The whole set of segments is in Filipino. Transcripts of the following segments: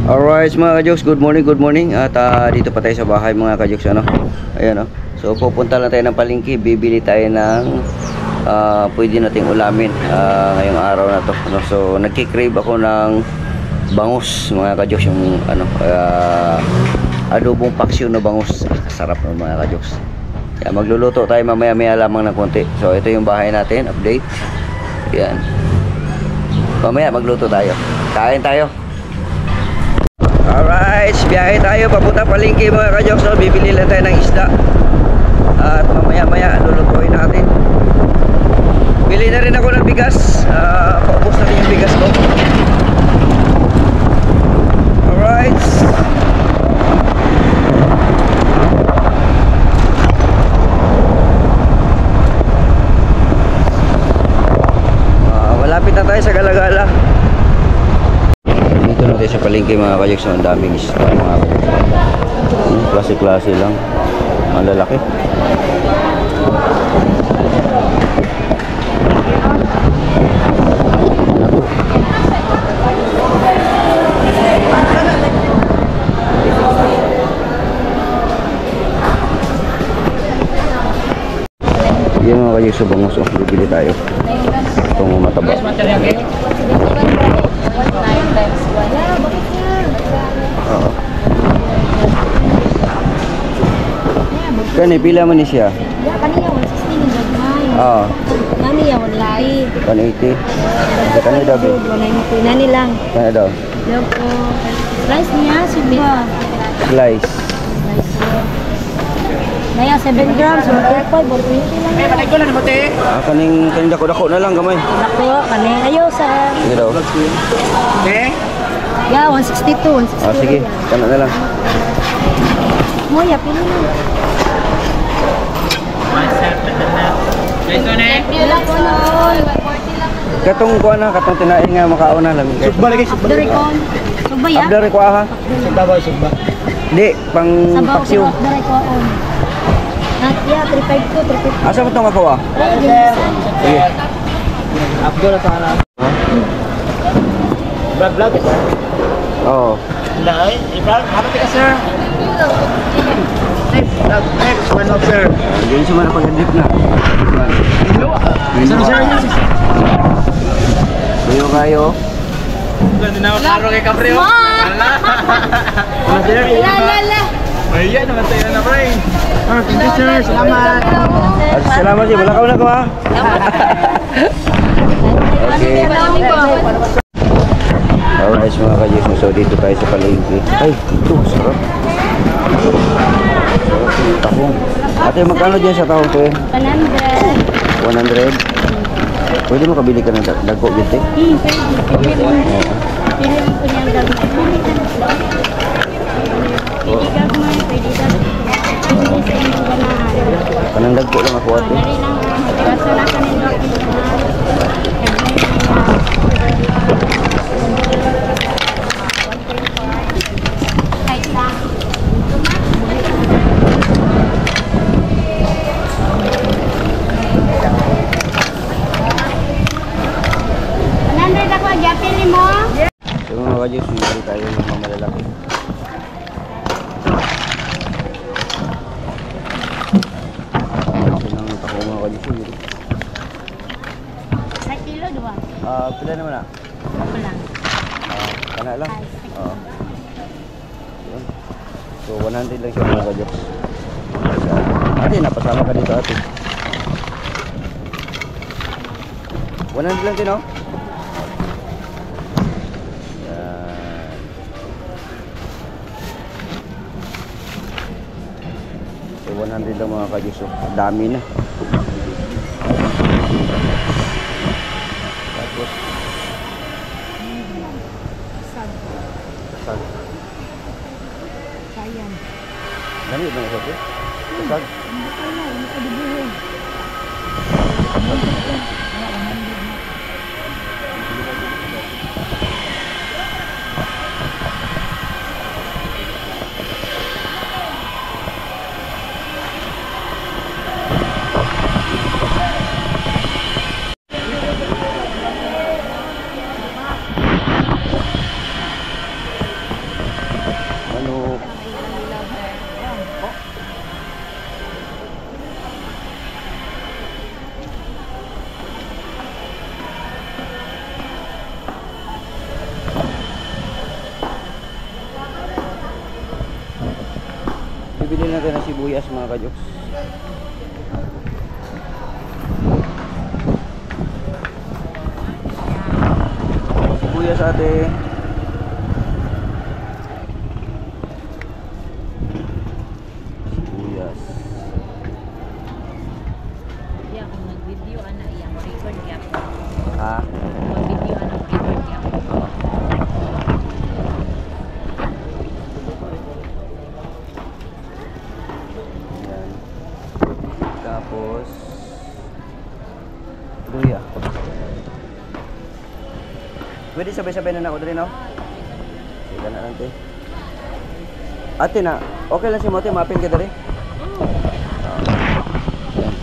Alright mga kajoks, good morning at dito pa tayo sa bahay mga kajoks, ano. Ayan, oh. So pupunta lang tayo ng palengke, bibili tayo ng pwede nating ulamin ngayong araw na to, ano. So nagki-crave ako ng bangus mga kajoks, yung ano, adobong paksyo na bangus. Sarap ng mga kajoks. Kaya magluluto tayo mamaya-maya lamang ng konti. So ito yung bahay natin, update. Yan. Mamaya magluto tayo. Kain tayo. Alright, biyahe tayo papunta palengke mga kajoks, no? Bibili lang tayo ng isda at mamaya-maya lulutuin natin. Bili na rin ako ng bigas. Paubos na rin yung bigas ko. Alright. Malapit na tayo sa Galagala. Dito na tayo sa palengke mga kajoks, ang daming isda mga kajoks. Klase-klase lang, malalaki. Yan mga kajoks, sa bangus, bibili tayo. Itong mataba. Kani pila man ni siya? Ya kaniya 160 ni gagmay. Nani ya 180. 180. Kani daw. 190 nani lang. Kani daw. Yoko. Slice niya suba. Slice. Naya 7 grams, 1.5 lang. May patay ko lang mo te. Kaning dako-dako na lang gamay. Dako kani ayo sa. Sige daw. Te. Ya 162, 160. Sige, kana na lang. Mo ya pili mo. Ito na. Katong kuha na, katong tinain nga makauna lang. Sugba lagi, sugba. Abdarekon. Suba ya. Abdare ko aha. Sugba ba, sugba. Di, pang Sabaw paksiw. sa abdarekon. Ya 352, 350. Asa mo itong ako ah? Sige. Abdul at Hana. Vlog. Oo. Lai, Ibrahim, harap ka sir. Next, one up sir. Diyan siya man pag-adip na. Sir. Kuyo kayo. Ganda na klaro kay Caprio. Ano sir? Ayan naman tayo na pre. Thank you sir, salamat. Salamat sih, wala ka ko ha. Okay. Alright mga kajoks, so dito tayo sa palengke. Ay, ito, sarap. Tahong. Ate, magkano dyan sa tahong ko eh? 100. 100? Pwede mo kabili ka ng dagko dito eh? Pili mo po niyang gagmay. Pili gagmay, pwede gagmay. Kanang dagko lang ako ate. Dari lang, kaso na kanina. So mga kajoks, bibili tayo ng mga malalaki. Ito ng tako mga kajoks. Sa kilo, 2. Pila naman ah? Ako lang. Kana lang? Oo. Yun. So 100 lang siya mga kajoks. Ate, napasama ka dito ate. 100 lang din oh. So 100 lang mga kajoks, dami na. Tapos sag. Sayang. Dami ba ito? Sag. bili natin ng sibuyas mga kajoks. Sibuyas ate. Sibuyas. Iya, kung nag-video, ana, iya, record kaya po. Ha? Mag-video, ana, record kaya po. Yan. Tapos luya. Pwede sabay-sabay na ako dali, no? Sige na lang, te. Ate na, okay lang si mo, te, mapin ka dali. Yan.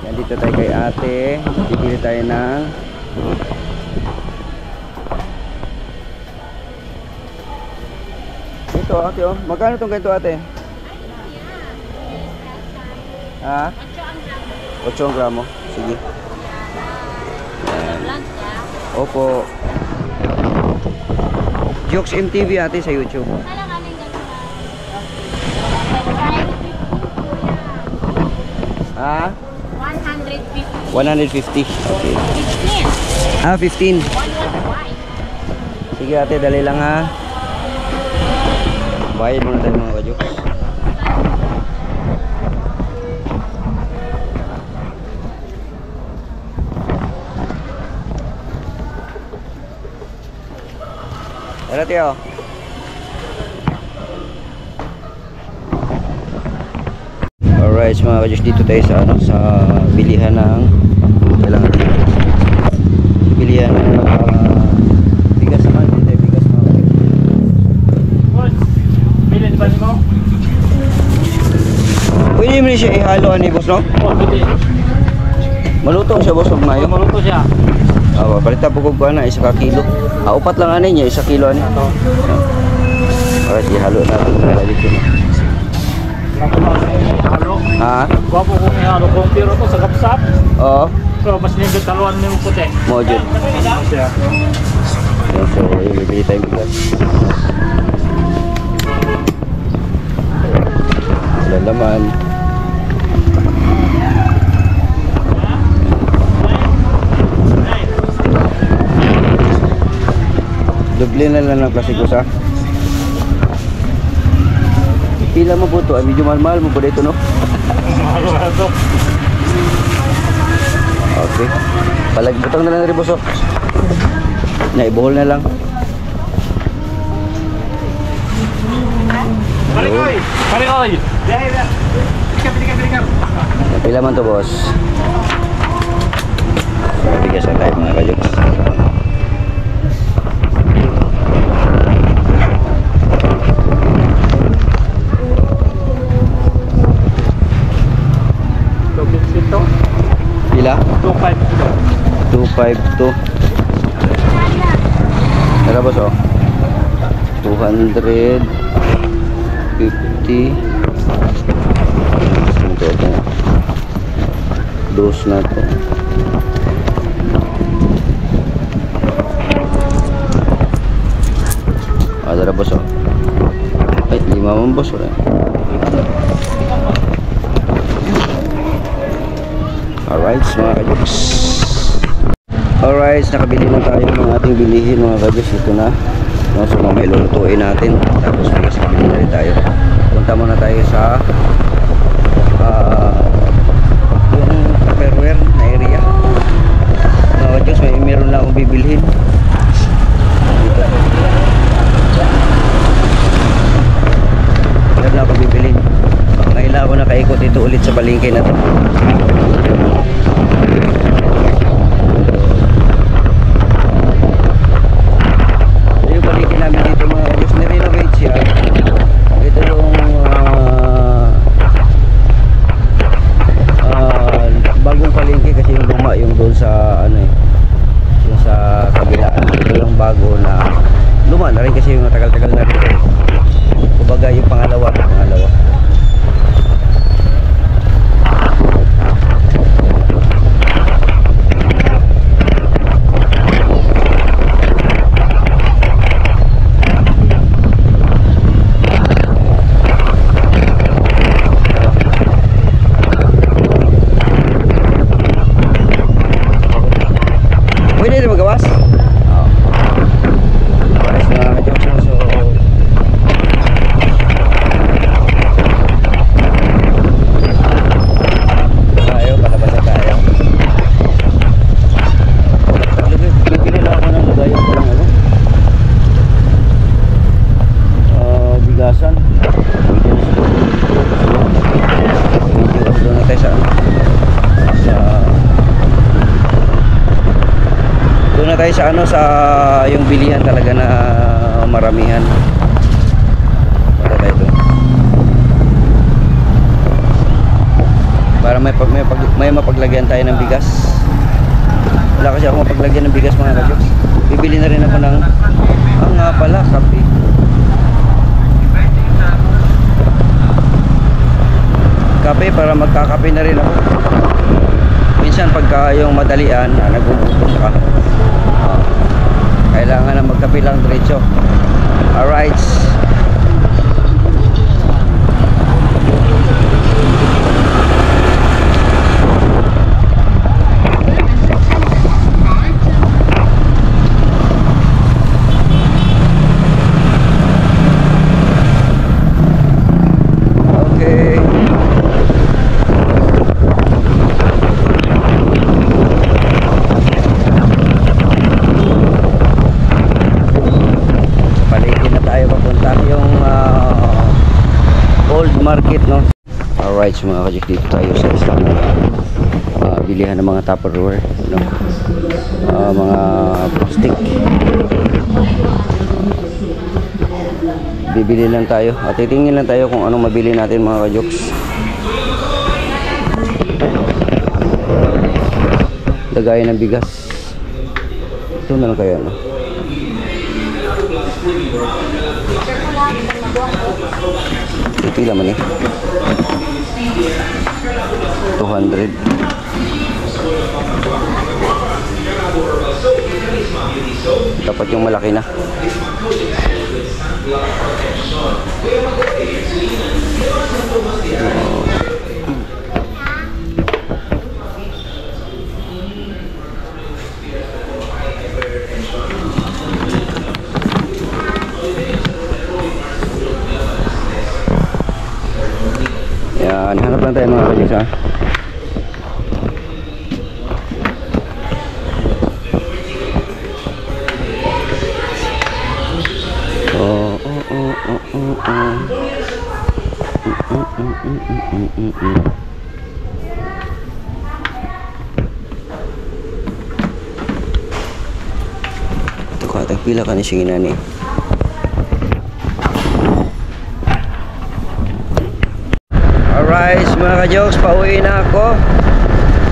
Yan, dito tayo kay ate. Bibili tayo ng ito, ate, oh. Magkano itong ganito, ate? Ha? 8 ang gramo. Sige. Yan. Vlog ka. Opo. Jokes MTV ate sa YouTube. Salang aning gano'n. Ha? 150. 150. Okay. 15. Ah, 15. 115. Sige ate, dali lang ha. Bayad muna tayo mga ka-jokes. Tara tiyo. Alright mga ka-jokes, dito tayo sa ano, sa bilihan ng kailangan dito. Bilihan ng bigas naman, dito tayo bigas mga ka-jokes. Boss, bilhin ba mo? Pwede mo rin siya ihalo ni boss, no? Oh, bilhin. Maluto siya boss, huwag mayo. Maluto siya. Balita po ko na, 1 kilo. Upat lang ano niya, 1 kilo ano. Ito. Alright, ihalo natin para dito. Halo. Ha? Gwapo ko may halo kong tiro to sa kapsap. Oo. So, mas nindot taluan mo yung puti. Mojud. Siya. So, ibibili tayong bigas. Wala laman. Doble na lang ng klasikusa. Pila mo po ito? Ay, medyo mahal-mahal mo po dito, no? Mahal to. Okay. Palagbutang na lang rin, boss. Naibuhol na lang. Balik oy! Balik oy! Balik. Pila man to, boss? Bigas na tayo mga kajoks. Pila? 252. Tara boss, oh. 250. Ito. Dos na to. Tara boss, oh. Ay, 5 man boss, oh. Alright, mga kajoks. Alright, nakabili na tayo ng ating bilihin mga kajoks. Ito na. So, may lulutuin natin. Tapos nakabili na rin tayo. Punta muna tayo sa yung Tupperware na area. Mga kajoks, meron lang akong bibilhin. Dito. Meron lang akong bibilhin. Ngayon ako nakaikot ito ulit sa palengke na to. Yung palengke namin dito mga kajoks, nirenovate siya. Ito yung bagong palengke kasi yung luma yung doon sa ano eh, yung sa kabila. Ito yung bago na luma na rin kasi yung matagal-tagal na rin. Kumbaga yung pangalawa. tayo sa ano, sa yung bilihan talaga na maramihan. Wala tayo doon. Para may mapaglagyan tayo ng bigas. Wala kasi ako mapaglagyan ng bigas mga kajoks. Bibili na rin ako ng nga pala, kape. Kape para magkakape na rin ako. Minsan pagka yung madalian, nagugutom ka. Kailangan na magkape lang diretso. Alright. Market, no? Alright, so mga kajik, dito tayo sa isang bilihan ng mga Tupperware, no? Mga plastic. Bibili lang tayo at titingin lang tayo kung anong mabili natin mga kajoks. Lagayan ng bigas. Ito na lang kaya, no? Pila man eh 200. Dapat yung malaki na. Yan, hanap lang tayo mga kajoks, ha. Ito ka, tagpila ka ni singinan eh. Alright mga kajoks, pauwi na ako.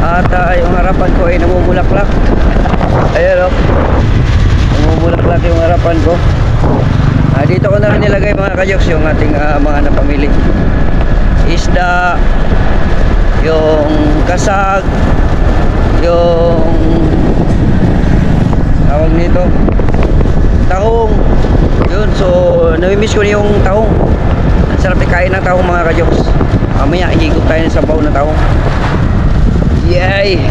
At yung harapan ko ay namumulaklak. Ayan o, namumulaklak yung harapan ko. Dito ko na rin nilagay mga kajoks yung ating mga napamili. Isda, yung kasag, yung tawag nito, tahong. Yun, so namimiss ko na yung tahong. Ang sarap ikain ng tahong mga kajoks. Mamaya higop tayo ng sabaw na tahong. Yay!